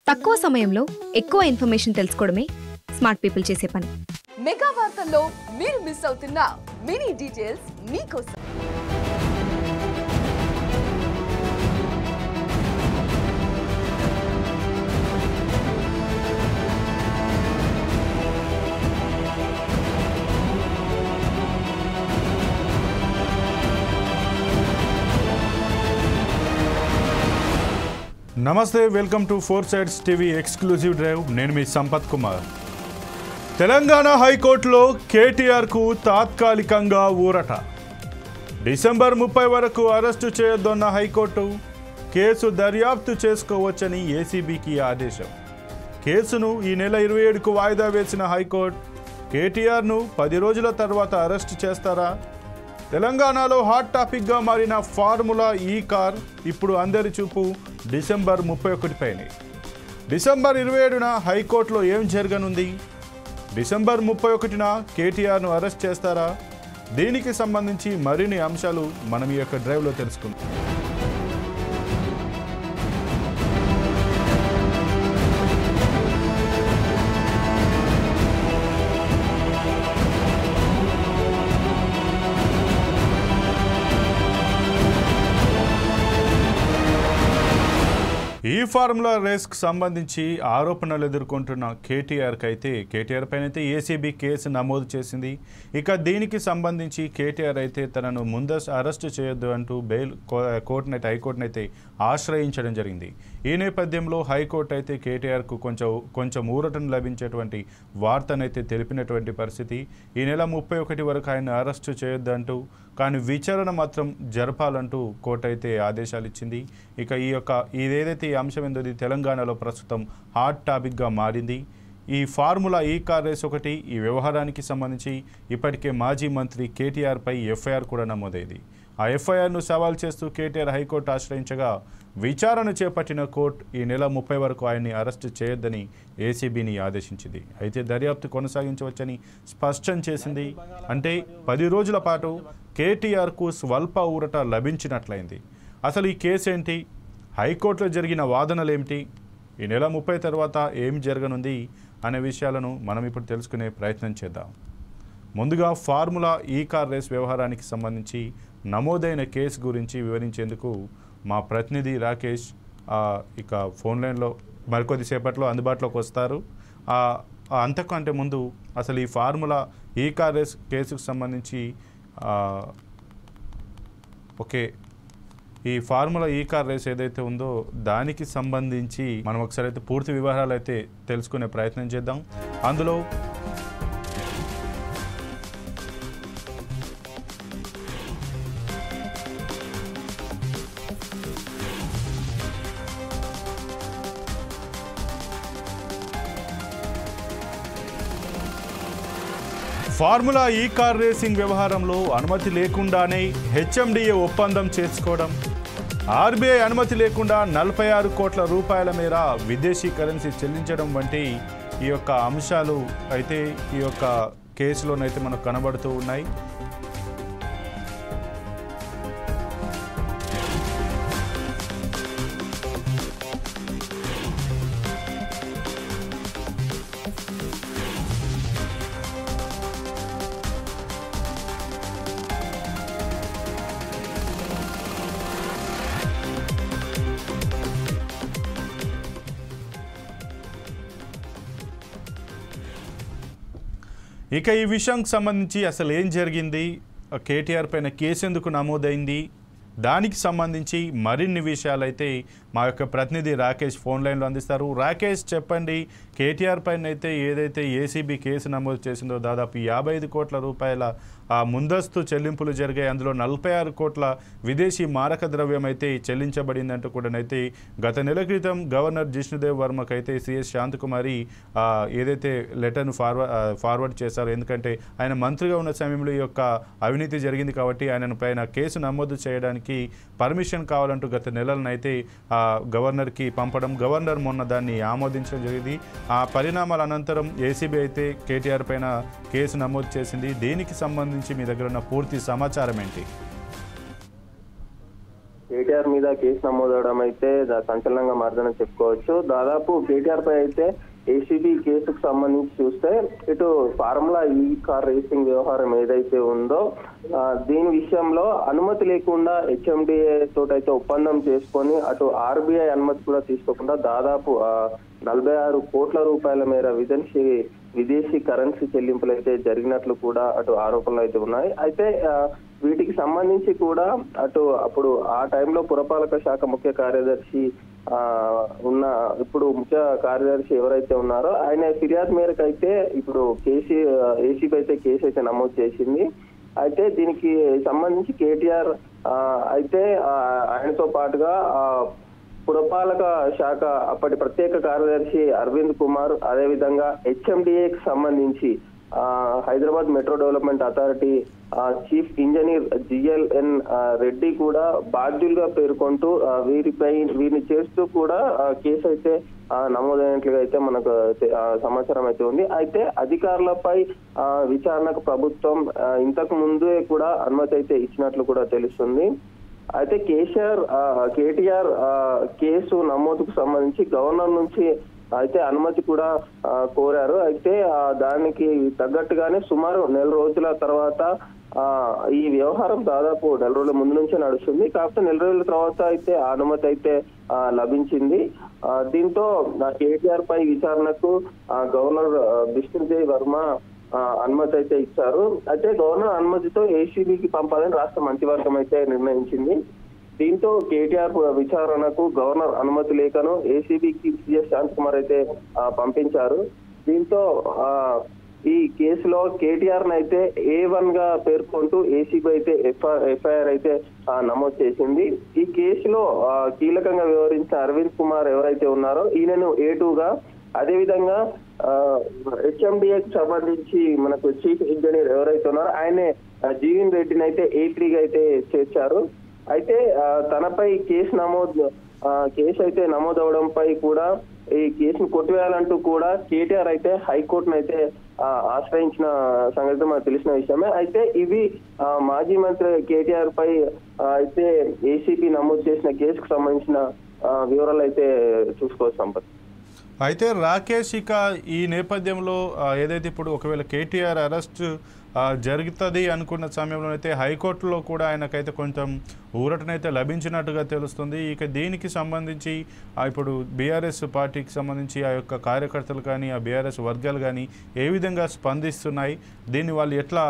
తక్కువ సమయంలో ఎక్కువ ఇన్ఫర్మేషన్ తెలుసుకోవడమే స్మార్ట్ పీపుల్ చేసే పని. మెగా వార్తల్లో మీరు మిస్ అవుతున్న మినీ డీటెయిల్స్ మీకోసం. నమస్తే, welcome to four sides TV exclusive drive. నేను మీ సంపత్ కుమార్. తెలంగాణ హైకోర్టులో కేటీఆర్కు తాత్కాలికంగా ఊరట. డిసెంబర్ 30 వరకు అరెస్టు చేయొద్దన్న హైకోర్టు కేసు దర్యాప్తు చేసుకోవచ్చని ఏసీబీకి ఆదేశం. కేసును ఈ నెల 27కు వాయిదా వేసిన హైకోర్టు కేటీఆర్ను 10 రోజుల తర్వాత అరెస్టు చేస్తారా? తెలంగాణలో హాట్ టాపిక్గా మారిన ఫార్ములా ఈ కార్ ఇప్పుడు అందరి చూపు డిసెంబర్ 31 పైనే. డిసెంబర్ 27న హైకోర్టులో ఏం జరగనుంది? డిసెంబర్ 31న కేటీఆర్ను అరెస్ట్ చేస్తారా? దీనికి సంబంధించి మరిన్ని అంశాలు మనం ఈ యొక్క డ్రైవ్లో తెలుసుకుందాం. ఈ ఫార్ములా రేస్కి సంబంధించి ఆరోపణలు ఎదుర్కొంటున్న కేటీఆర్ పైన అయితే ఏసీబీ కేసు నమోదు చేసింది. ఇక దీనికి సంబంధించి కేటీఆర్ అయితే తనను ముందస్తు అరెస్టు చేయొద్దు అంటూ హైకోర్టునైతే ఆశ్రయించడం జరిగింది. ఈ నేపథ్యంలో హైకోర్టు అయితే కేటీఆర్కు కొంచెం ఊరటను లభించేటువంటి వార్తనైతే తెలిపినటువంటి పరిస్థితి. ఈ నెల 31 వరకు ఆయన అరెస్టు చేయొద్దంటూ, కానీ విచారణ మాత్రం జరపాలంటూ కోర్టు అయితే ఆదేశాలు ఇచ్చింది. ఇక ఇదేదైతే ఈ అంశం ఏందో తెలంగాణలో ప్రస్తుతం హాట్ టాపిక్గా మారింది. ఈ ఫార్ములా ఈ కార్ రేస్ ఒకటి. ఈ వ్యవహారానికి సంబంధించి ఇప్పటికే మాజీ మంత్రి కేటీఆర్ పై ఎఫ్ఐఆర్ కూడా నమోదైంది. ఆ ఎఫ్ఐఆర్ను సవాల్ చేస్తూ కేటీఆర్ హైకోర్టు ఆశ్రయించగా విచారణ చేపట్టిన కోర్టు ఈ నెల 30 వరకు ఆయన్ని అరెస్టు చేయొద్దని ఏసీబీని ఆదేశించింది. అయితే దర్యాప్తు కొనసాగించవచ్చని స్పష్టం చేసింది. అంటే 10 రోజుల పాటు కేటీఆర్కు స్వల్ప ఊరట లభించినట్లయింది. అసలు ఈ కేసు ఏంటి? హైకోర్టులో జరిగిన వాదనలేమిటి? ఈ నెల 30 తర్వాత ఏం జరగనుంది అనే విషయాలను మనం ఇప్పుడు తెలుసుకునే ప్రయత్నం చేద్దాం. ముందుగా ఫార్ములా ఈ కార్ రేస్ వ్యవహారానికి సంబంధించి నమోదైన కేసు గురించి వివరించేందుకు మా ప్రతినిధి రాకేష్ ఇక ఫోన్ లైన్లో మరికొద్దిసేపట్లో అందుబాటులోకి వస్తారు. అంతకంటే ముందు అసలు ఈ ఫార్ములా ఈ కార్ రేస్ కేసుకు సంబంధించి ఈ ఫార్ములా ఈ కార్ రేస్ ఏదైతే ఉందో దానికి సంబంధించి మనం ఒకసారి అయితే పూర్తి వివరాలు అయితే తెలుసుకునే ప్రయత్నం చేద్దాం. అందులో ఫార్ములా ఈ కార్ రేసింగ్ వ్యవహారంలో అనుమతి లేకుండానే హెచ్ఎండిఏ ఒప్పందం చేసుకోవడం, ఆర్బీఐ అనుమతి లేకుండా 46 కోట్ల రూపాయల మేర విదేశీ కరెన్సీ చెల్లించడం వంటి ఈ యొక్క అంశాలు అయితే ఈ యొక్క కేసులోనైతే మనకు కనబడుతూ ఉన్నాయి. ఇక ఈ విషయానికి సంబంధించి అసలు ఏం జరిగింది, కేటీఆర్ పైన కేసు ఎందుకు నమోదైంది, దానికి సంబంధించి మరిన్ని విషయాలైతే మా యొక్క ప్రతినిధి రాకేష్ ఫోన్ లైన్లో అందిస్తారు. రాకేష్, చెప్పండి, కేటీఆర్ పైన అయితే ఏదైతే ఏసీబీ కేసు నమోదు చేసిందో దాదాపు 55 కోట్ల రూపాయల ముందస్తు చెల్లింపులు జరిగాయి. అందులో 46 కోట్ల విదేశీ మారక ద్రవ్యం అయితే చెల్లించబడిందంటూ కూడానైతే గత నెల క్రితం గవర్నర్ జిష్ణుదేవ్ వర్మకైతే సిఎస్ శాంతకుమారి ఏదైతే లెటర్ను ఫార్వర్డ్ చేశారో, ఎందుకంటే ఆయన మంత్రిగా ఉన్న సమయంలో ఈ యొక్క అవినీతి జరిగింది కాబట్టి ఆయన పైన కేసు నమోదు చేయడానికి పర్మిషన్ కావాలంటూ గత నెలలనైతే గవర్నర్కి పంపడం, గవర్నర్ మొన్న దాన్ని ఆమోదించడం జరిగింది. ఆ పరిణామాల అనంతరం ఏసీబీ అయితే కేటీఆర్ పైన కేసు నమోదు చేసింది. దీనికి సంబంధించి మీ దగ్గర ఉన్న పూర్తి సమాచారం ఏంటి? కేటీఆర్ మీద కేసు నమోదవడం అయితే సంచలనంగా మారిందని చెప్పుకోవచ్చు. దాదాపు కేటీఆర్ పై అయితే ఏసీబీ కేసుకు సంబంధించి చూస్తే ఇటు ఫార్ములా ఈ కార్ రేసింగ్ వ్యవహారం ఏదైతే ఉందో దీని విషయంలో అనుమతి లేకుండా హెచ్ఎండిఏ తోటైతే ఒప్పందం చేసుకొని అటు ఆర్బీఐ అనుమతి కూడా తీసుకోకుండా దాదాపు 46 కోట్ల రూపాయల మేర విదేశీ కరెన్సీ చెల్లింపులు అయితే జరిగినట్లు కూడా అటు ఆరోపణలు అయితే ఉన్నాయి. అయితే వీటికి సంబంధించి కూడా అప్పుడు ఆ టైంలో పురపాలక శాఖ ముఖ్య కార్యదర్శి ఇప్పుడు ముఖ్య కార్యదర్శి ఎవరైతే ఉన్నారో ఆయన ఫిర్యాదు మేరకు అయితే ఇప్పుడు ఏసీబీ అయితే కేసు అయితే నమోదు చేసింది. అయితే దీనికి సంబంధించి కేటీఆర్ అయితే ఆయనతో పాటుగా పురపాలక శాఖ అప్పటి ప్రత్యేక కార్యదర్శి అరవింద్ కుమార్, అదేవిధంగా హెచ్ఎండిఏకి సంబంధించి Hyderabad metro development authority chief engineer GLN Reddy కూడా బాధ్యులుగా పేర్కొంటూ వీరిని చేస్తూ కూడా కేసు అయితే నమోదైనట్లుగా అయితే మనకు సమాచారం అయితే ఉంది. అయితే అధికారులపై విచారణకు ప్రభుత్వం ఇంతకు ముందే కూడా అనుమతి అయితే ఇచ్చినట్లు కూడా తెలుస్తుంది. అయితే కేటీఆర్ కేసు నమోదుకు సంబంధించి గవర్నర్ నుంచి అయితే అనుమతి కూడా కోరారు. అయితే దానికి తగ్గట్టుగానే సుమారు 1 రోజుల తర్వాత ఈ వ్యవహారం దాదాపు 1 రోజుల ముందు నుంచే నడుస్తుంది. కాకపోతే 1 రోజుల తర్వాత అయితే అనుమతి అయితే లభించింది. దీంతో కేటీఆర్ పై విచారణకు గవర్నర్ బిష్ణుదేవ్ వర్మ అనుమతి అయితే ఇచ్చారు. అయితే గవర్నర్ అనుమతితో ఏసీబీకి పంపాలని రాష్ట్ర మంత్రివర్గం అయితే నిర్ణయించింది. దీంతో కేటీఆర్ విచారణకు గవర్నర్ అనుమతి లేఖను ఏసీబీకి సిఎస్ శాంతకుమార్ అయితే పంపించారు. దీంతో ఈ కేసులో కేటీఆర్ అయితే A1 గా పేర్కొంటూ ఏసీబీ అయితే ఎఫ్ఐఆర్ అయితే నమోదు చేసింది. ఈ కేసులో కీలకంగా వ్యవహరించిన అరవింద్ కుమార్ ఎవరైతే ఉన్నారో ఈయనను A2 గా, అదేవిధంగా హెచ్ఎండిఏకి సంబంధించి మనకు చీఫ్ ఇంజనీర్ ఎవరైతే ఉన్నారో ఆయనే జీవన్ రెడ్డిని అయితే A3 గా అయితే చేర్చారు. అయితే తనపై కేసు అయితే నమోదవడంపై కూడా ఈ కేసును కొట్టివేయాలంటూ కూడా కేటీఆర్ అయితే హైకోర్టును అయితే ఆశ్రయించిన సంగతి మనకు తెలిసిన విషయమే. అయితే ఇవి మాజీ మంత్రి కేటీఆర్ పై అయితే ఏసీబీ నమోదు చేసిన కేసుకు సంబంధించిన వివరాలు అయితే చూసుకోవచ్చు సంపత్. అయితే రాకేష్ ఇక ఈ నేపథ్యంలో ఏదైతే ఇప్పుడు ఒకవేళ కేటీఆర్ అరెస్ట్ జరుగుతుంది అనుకున్న సమయంలో అయితే హైకోర్టులో కూడా ఆయనకైతే కొంచెం ఊరటనైతే లభించినట్టుగా తెలుస్తుంది. ఇక దీనికి సంబంధించి ఇప్పుడు బీఆర్ఎస్ పార్టీకి సంబంధించి ఆ యొక్క కార్యకర్తలు కానీ ఆ బీఆర్ఎస్ వర్గాలు కానీ ఏ విధంగా స్పందిస్తున్నాయి, దీన్ని వాళ్ళు ఎట్లా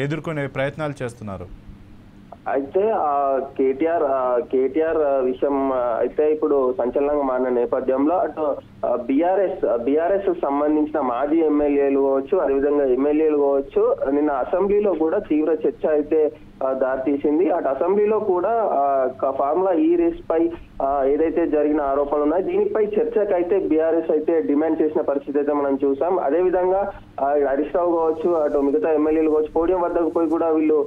ఎదుర్కొనే ప్రయత్నాలు చేస్తున్నారు? అయితే కేటీఆర్ విషయం అయితే ఇప్పుడు సంచలనంగా మారిన నేపథ్యంలో అటు బీఆర్ఎస్ సంబంధించిన మాజీ ఎమ్మెల్యేలు కావచ్చు, అదేవిధంగా ఎమ్మెల్యేలు కావచ్చు, నిన్న అసెంబ్లీలో కూడా తీవ్ర చర్చ అయితే దారితీసింది. అటు అసెంబ్లీలో కూడా ఫార్ములా ఈ రేస్ పై ఏదైతే జరిగిన ఆరోపణలు ఉన్నాయో దీనిపై చర్చకు అయితే బీఆర్ఎస్ అయితే డిమాండ్ చేసిన పరిస్థితి అయితే మనం చూసాం. అదేవిధంగా హరీష్ రావు కావచ్చు, అటు మిగతా ఎమ్మెల్యేలు కావచ్చు పోడియం వద్దకు పోయి కూడా వీళ్ళు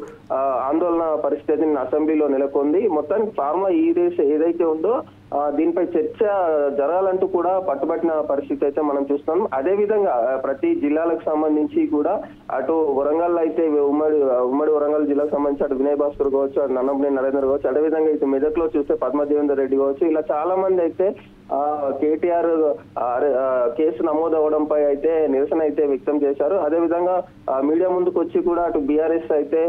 ఆందోళన పరిస్థితి అసెంబ్లీలో నెలకొంది. మొత్తానికి ఫార్ములా ఈ రేస్ ఏదైతే ఉందో దీనిపై చర్చ జరగాలంటూ కూడా పట్టుబట్టిన పరిస్థితి అయితే మనం చూస్తున్నాం. అదే విధంగా ప్రతి జిల్లాలకు సంబంధించి కూడా అటు వరంగల్ అయితే ఉమ్మడి వరంగల్ జిల్లాకు సంబంధించి అటు వినయ్ భాస్కర్ కావచ్చు, అటు నన్నపనేని నరేందర్ కావచ్చు, అదేవిధంగా ఇటు మెదక్లో చూస్తే పద్మదేవేందర్ రెడ్డి కావచ్చు, ఇలా చాలా మంది అయితే కేటీఆర్ కేసు నమోదు అవడంపై అయితే నిరసన అయితే వ్యక్తం చేశారు. అదేవిధంగా మీడియా ముందుకు వచ్చి కూడా అటు బీఆర్ఎస్ అయితే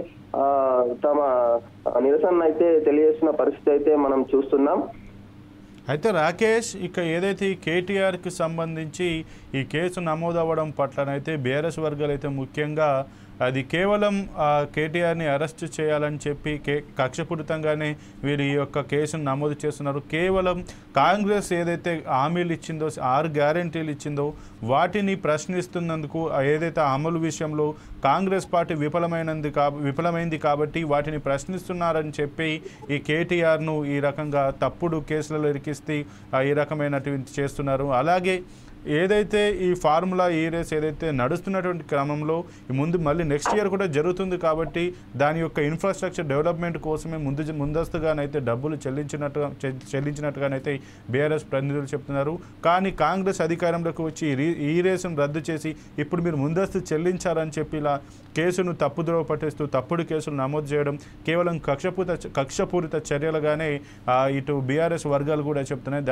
తమ నిరసన అయితే తెలియజేస్తున్న పరిస్థితి అయితే మనం చూస్తున్నాం. అయితే రాకేష్ ఇక ఏదైతే ఈ కేటీఆర్కి సంబంధించి ఈ కేసు నమోదు అవ్వడం పట్లనైతే బీఆర్ఎస్ వర్గాలు అయితే ముఖ్యంగా అది కేవలం కేటీఆర్ని అరెస్ట్ చేయాలని చెప్పి కక్షపూరితంగానే వీరు ఈ యొక్క కేసును నమోదు చేస్తున్నారు. కేవలం కాంగ్రెస్ ఏదైతే హామీలు ఇచ్చిందో 6 గ్యారెంటీలు ఇచ్చిందో వాటిని ప్రశ్నిస్తున్నందుకు ఏదైతే అమలు విషయంలో కాంగ్రెస్ పార్టీ విఫలమైంది కాబట్టి వాటిని ప్రశ్నిస్తున్నారని చెప్పి ఈ కేటీఆర్ను ఈ రకంగా తప్పుడు కేసులలో ఇరికిస్తే ఈ రకమైనటువంటి చేస్తున్నారు. అలాగే ఏదైతే ఈ ఫార్ములా ఈ రేస్ ఏదైతే నడుస్తున్నటువంటి క్రమంలో ముందు మళ్ళీ నెక్స్ట్ ఇయర్ కూడా జరుగుతుంది కాబట్టి దాని యొక్క ఇన్ఫ్రాస్ట్రక్చర్ డెవలప్మెంట్ కోసమే ముందస్తుగానైతే డబ్బులు చెల్లించినట్టుగానైతే బీఆర్ఎస్ ప్రతినిధులు చెప్తున్నారు. కానీ కాంగ్రెస్ అధికారంలోకి వచ్చి ఈ రేసును రద్దు చేసి ఇప్పుడు మీరు ముందస్తు చెల్లించారని చెప్పి ఇలా కేసును తప్పుదోవ పట్టిస్తూ తప్పుడు కేసులు నమోదు చేయడం కేవలం కక్షపూరిత చర్యలుగానే ఇటు బీఆర్ఎస్ వర్గాలు కూడా చెప్తున్నాయి.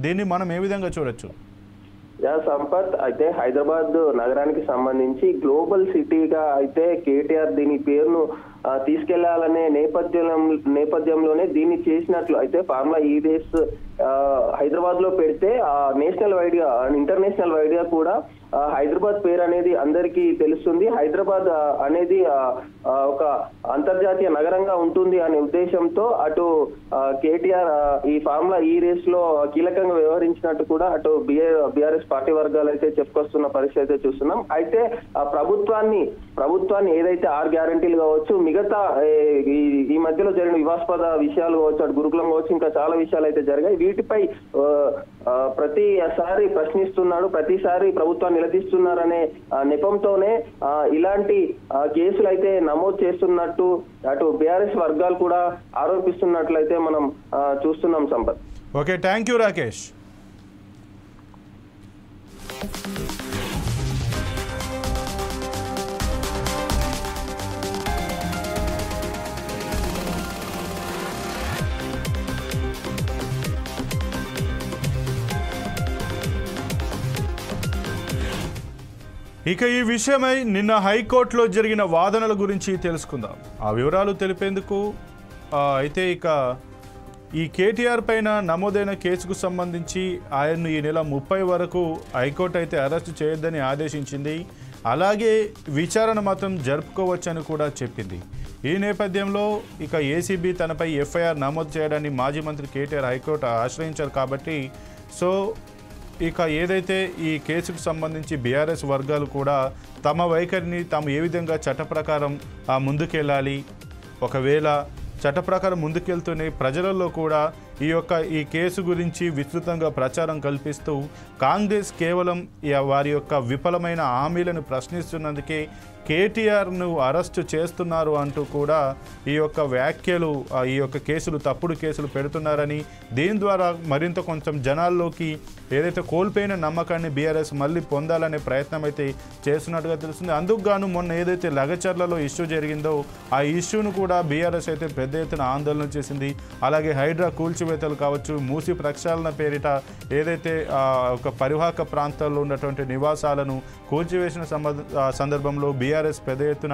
దీన్ని మనం ఏ విధంగా చూడొచ్చు? సంపత్, అయితే హైదరాబాద్ నగరానికి సంబంధించి గ్లోబల్ సిటీగా అయితే కేటీఆర్ దీని పేరును తీసుకెళ్లాలనే నేపథ్యంలోనే దీన్ని చేసినట్లు అయితే ఫార్ములా ఈ రేస్ హైదరాబాద్ లో పెడితే నేషనల్ వైడ్ గా ఇంటర్నేషనల్ వైడ్ గా కూడా హైదరాబాద్ పేరు అనేది అందరికీ తెలుస్తుంది. హైదరాబాద్ అనేది ఒక అంతర్జాతీయ నగరంగా ఉంటుంది అనే ఉద్దేశంతో అటు కేటీఆర్ ఈ ఫార్ములా ఈ రేస్ లో కీలకంగా వ్యవహరించినట్టు కూడా అటు బీఆర్ఎస్ పార్టీ వర్గాలు అయితే చెప్పుకొస్తున్న పరిస్థితి అయితే చూస్తున్నాం. అయితే ప్రభుత్వాన్ని ఏదైతే 6 గ్యారంటీలు కావచ్చు, మిగతా ఈ మధ్యలో జరిగిన వివాదాస్పద విషయాలు కావచ్చు, అటు గురుకులం కావచ్చు, ఇంకా చాలా విషయాలు అయితే జరిగాయి. వీటిపై ప్రతిసారి ప్రశ్నిస్తున్నాడు, ప్రతిసారి ప్రభుత్వాన్ని నిలదీస్తున్నారనే నెపంతోనే ఇలాంటి కేసులు అయితే నమోదు చేస్తున్నట్టు అటు బీఆర్ఎస్ వర్గాలు కూడా ఆరోపిస్తున్నట్లయితే మనం చూస్తున్నాం. Sampath. Okay, thank you Rakesh. ఇక ఈ విషయమై నిన్న హైకోర్టులో జరిగిన వాదనల గురించి తెలుసుకుందాం. ఆ వివరాలు తెలిపేందుకు అయితే ఇక ఈ కేటీఆర్ పైన నమోదైన కేసుకు సంబంధించి ఆయన్ను ఈ నెల 30 వరకు హైకోర్టు అయితే అరెస్టు చేయొద్దని ఆదేశించింది. అలాగే విచారణ మాత్రం జరుపుకోవచ్చని కూడా చెప్పింది. ఈ నేపథ్యంలో ఇక ఏసీబీ తనపై ఎఫ్ఐఆర్ నమోదు చేయడాన్ని మాజీ మంత్రి కేటీఆర్ హైకోర్టు ఆశ్రయించారు. కాబట్టి ఇక ఏదైతే ఈ కేసుకు సంబంధించి బీఆర్ఎస్ వర్గాలు కూడా తమ వైఖరిని తాము ఏ విధంగా చట్ట ప్రకారం ముందుకెళ్ళాలి, ఒకవేళ చట్ట ప్రకారం ముందుకెళ్తూనే ప్రజలలో కూడా ఈ కేసు గురించి విస్తృతంగా ప్రచారం కల్పిస్తూ కాంగ్రెస్ కేవలం వారి యొక్క విఫలమైన హామీలను ప్రశ్నిస్తున్నందుకే కేటీఆర్ను అరెస్టు చేస్తున్నారు అంటూ కూడా ఈ యొక్క వ్యాఖ్యలు ఈ యొక్క కేసులు తప్పుడు కేసులు పెడుతున్నారని, దీని ద్వారా మరింత కొంచెం జనాల్లోకి ఏదైతే కోల్పోయిన నమ్మకాన్ని బీఆర్ఎస్ మళ్ళీ పొందాలనే ప్రయత్నం అయితే చేస్తున్నట్టుగా తెలుస్తుంది. అందుకు గాను మొన్న ఏదైతే లగచర్లలో ఇష్యూ జరిగిందో ఆ ఇష్యూను కూడా బీఆర్ఎస్ అయితే పెద్ద ఎత్తున ఆందోళన చేసింది. అలాగే హైడ్రా కూల్చివేతలు కావచ్చు, మూసి ప్రక్షాళన పేరిట ఏదైతే ఒక పరివాహక ప్రాంతాల్లో ఉన్నటువంటి నివాసాలను కూల్చివేసిన సందర్భంలో బీఆర్ఎస్ పెద్ద ఎత్తున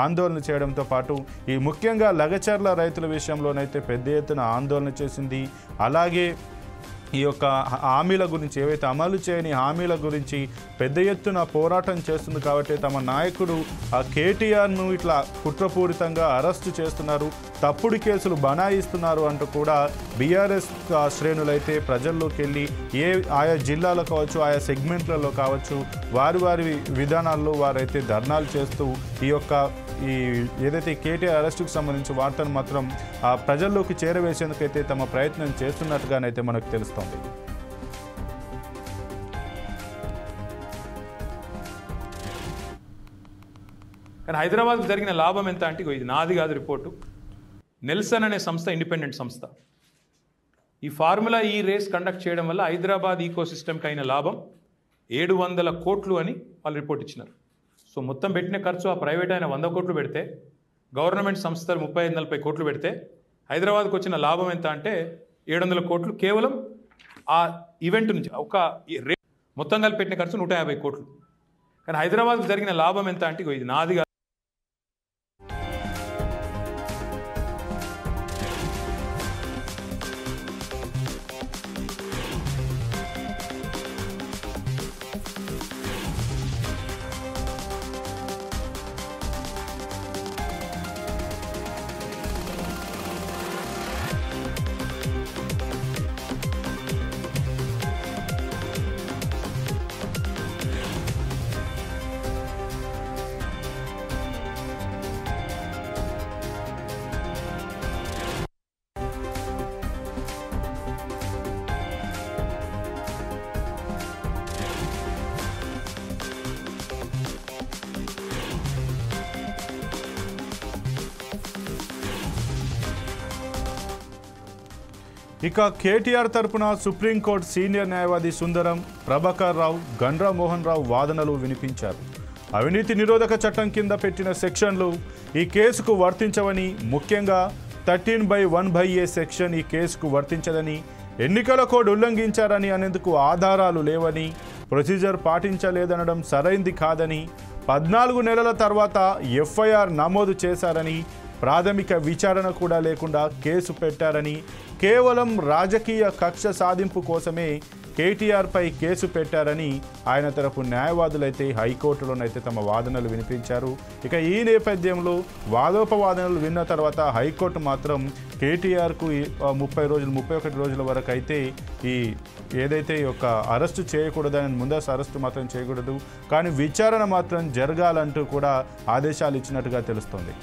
ఆందోళన చేయడంతో పాటు ఈ ముఖ్యంగా లగచర్ల రైతుల విషయంలోనైతే పెద్ద ఎత్తున ఆందోళన చేసింది. అలాగే ఈ యొక్క హామీల గురించి ఏవైతే అమలు చేయని హామీల గురించి పెద్ద ఎత్తున పోరాటం చేస్తుంది. కాబట్టి తమ నాయకుడు కేటీఆర్ను ఇట్లా కుట్రపూరితంగా అరెస్టు చేస్తున్నారు, తప్పుడు కేసులు బనాయిస్తున్నారు అంటూ కూడా బీఆర్ఎస్ శ్రేణులైతే ప్రజల్లోకి వెళ్ళి ఆయా జిల్లాలో కావచ్చు, ఆయా సెగ్మెంట్లలో కావచ్చు, వారి విధానాల్లో వారైతే ధర్నాలు చేస్తూ ఈ ఏదైతే కేటీఆర్ అరెస్టుకు సంబంధించి వార్తను మాత్రం ప్రజల్లోకి చేరవేసేందుకైతే తమ ప్రయత్నం చేస్తున్నట్టుగానైతే మనకు తెలుస్తోంది. కానీ హైదరాబాద్కు జరిగిన లాభం ఎంత అంటే ఇది నాది కాదు రిపోర్టు, నెల్సన్ అనే సంస్థ, ఇండిపెండెంట్ సంస్థ. ఈ ఫార్ములా ఈ రేస్ కండక్ట్ చేయడం వల్ల హైదరాబాద్ ఈకోసిస్టమ్కి అయిన లాభం 700 కోట్లు అని వాళ్ళు రిపోర్ట్ ఇచ్చినారు. సో మొత్తం పెట్టిన ఖర్చు ఆ ప్రైవేట్ అయిన 100 కోట్లు పెడితే, గవర్నమెంట్ సంస్థలు 35-40 కోట్లు పెడితే హైదరాబాద్కు వచ్చిన లాభం ఎంత అంటే 700 కోట్లు కేవలం ఆ ఈవెంట్ నుంచి. మొత్తం కలిపి పెట్టిన ఖర్చు 150 కోట్లు. కానీ హైదరాబాద్కు జరిగిన లాభం ఎంత అంటే ఇది నాది కాదు. ఇక కేటీఆర్ తరపున సుప్రీంకోర్టు సీనియర్ న్యాయవాది సుందరం, ప్రభాకర్ రావు, గండ్రా మోహన్ రావు వాదనలు వినిపించారు. అవినీతి నిరోధక చట్టం కింద పెట్టిన సెక్షన్లు ఈ కేసుకు వర్తించవని, ముఖ్యంగా 13/1A సెక్షన్ ఈ కేసుకు వర్తించదని, ఎన్నికల కోడ్ ఉల్లంఘించారని అనేందుకు ఆధారాలు లేవని, ప్రొసీజర్ పాటించలేదనడం సరైంది కాదని, 14 నెలల తర్వాత ఎఫ్ఐఆర్ నమోదు చేశారని, ప్రాథమిక విచారణ కూడా లేకుండా కేసు పెట్టారని, కేవలం రాజకీయ కక్ష సాధింపు కోసమే కేటీఆర్పై కేసు పెట్టారని ఆయన తరపు న్యాయవాదులైతే హైకోర్టులోనైతే తమ వాదనలు వినిపించారు. ఇక ఈ నేపథ్యంలో వాదోపవాదనలు విన్న తర్వాత హైకోర్టు మాత్రం కేటీఆర్కు 31 రోజుల వరకు అయితే ఈ ఏదైతే యొక్క అరెస్టు చేయకూడదని, ముందస్తు అరెస్టు మాత్రం చేయకూడదు, కానీ విచారణ మాత్రం జరగాలంటూ కూడా ఆదేశాలు ఇచ్చినట్టుగా తెలుస్తోంది.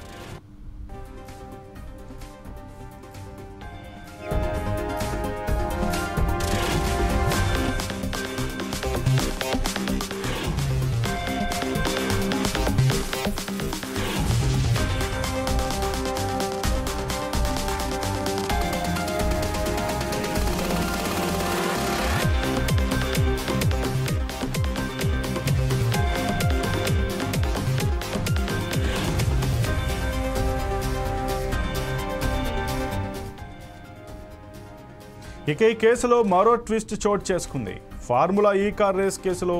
ఇక ఈ కేసులో మరో ట్విస్ట్ చోటు చేసుకుంది. ఫార్ములా ఈ కార్ రేస్ కేసులో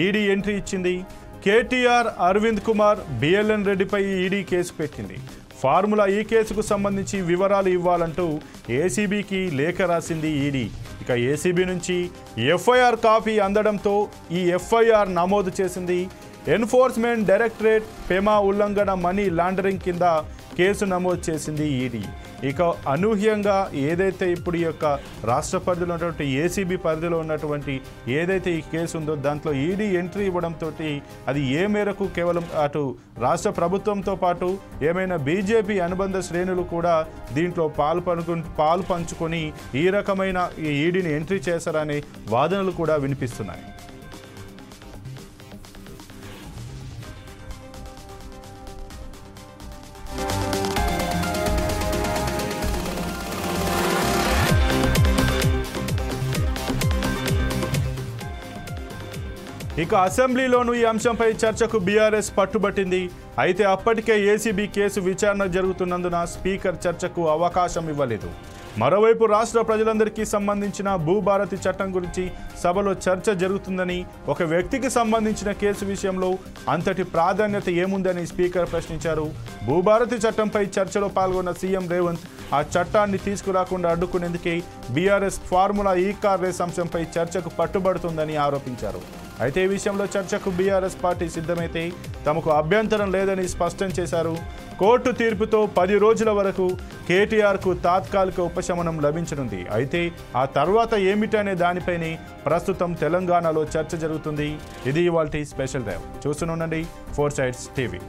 ఈడీ ఎంట్రీ ఇచ్చింది. కేటీఆర్, అరవింద్ కుమార్, బిఎల్ఎన్ రెడ్డిపై ఈడీ కేసు పెట్టింది. ఫార్ములా ఈ కేసుకు సంబంధించి వివరాలు ఇవ్వాలంటూ ఏసీబీకి లేఖ రాసింది ఈడీ. ఇక ఏసీబీ నుంచి ఎఫ్ఐఆర్ కాపీ అందడంతో ఈ ఎఫ్ఐఆర్ నమోదు చేసింది. ఎన్ఫోర్స్మెంట్ డైరెక్టరేట్ పెమా ఉల్లంఘన మనీ లాండరింగ్ కింద కేసు నమోదు చేసింది ఈడీ. ఇక అనూహ్యంగా ఏదైతే ఇప్పుడు ఈ యొక్క రాష్ట్ర పరిధిలో ఉన్నటువంటి ఏసీబీ పరిధిలో ఉన్నటువంటి ఏదైతే ఈ కేసు ఉందో దాంట్లో ఈడీ ఎంట్రీ ఇవ్వడంతో అది ఏ మేరకు కేవలం అటు రాష్ట్ర ప్రభుత్వంతో పాటు ఏమైనా బీజేపీ అనుబంధ శ్రేణులు కూడా దీంట్లో పాలు పంచుకొని ఈ రకమైన ఈ ఈడీని ఎంట్రీ చేశారనే వాదనలు కూడా వినిపిస్తున్నాయి. ఇక అసెంబ్లీలోనూ ఈ అంశంపై చర్చకు బీఆర్ఎస్ పట్టుబట్టింది. అయితే అప్పటికే ఏసీబీ కేసు విచారణ జరుగుతున్నందున స్పీకర్ చర్చకు అవకాశం ఇవ్వలేదు. మరోవైపు రాష్ట్ర ప్రజలందరికీ సంబంధించిన భూభారతి చట్టం గురించి సభలో చర్చ జరుగుతుందని, ఒక వ్యక్తికి సంబంధించిన కేసు విషయంలో అంతటి ప్రాధాన్యత ఏముందని స్పీకర్ ప్రశ్నించారు. భూభారతి చట్టంపై చర్చలో పాల్గొన్న సీఎం రేవంత్ ఆ చట్టాన్ని తీసుకురాకుండా అడ్డుకునేందుకే బీఆర్ఎస్ ఫార్ములా ఈ కార్ రేస్ అంశంపై చర్చకు పట్టుబడుతుందని ఆరోపించారు. అయితే ఈ విషయంలో చర్చకు బీఆర్ఎస్ పార్టీ సిద్ధమైతే తమకు అభ్యంతరం లేదని స్పష్టం చేశారు. కోర్టు తీర్పుతో 10 రోజుల వరకు కేటీఆర్కు తాత్కాలిక ఉపశమనం లభించనుంది. అయితే ఆ తర్వాత ఏమిటనే దానిపైనే ప్రస్తుతం తెలంగాణలో చర్చ జరుగుతుంది. ఇది ఇవాల్టి స్పెషల్ డ్రైవ్. చూస్తూనే ఉండండి 4 సైడ్స్ టీవీ.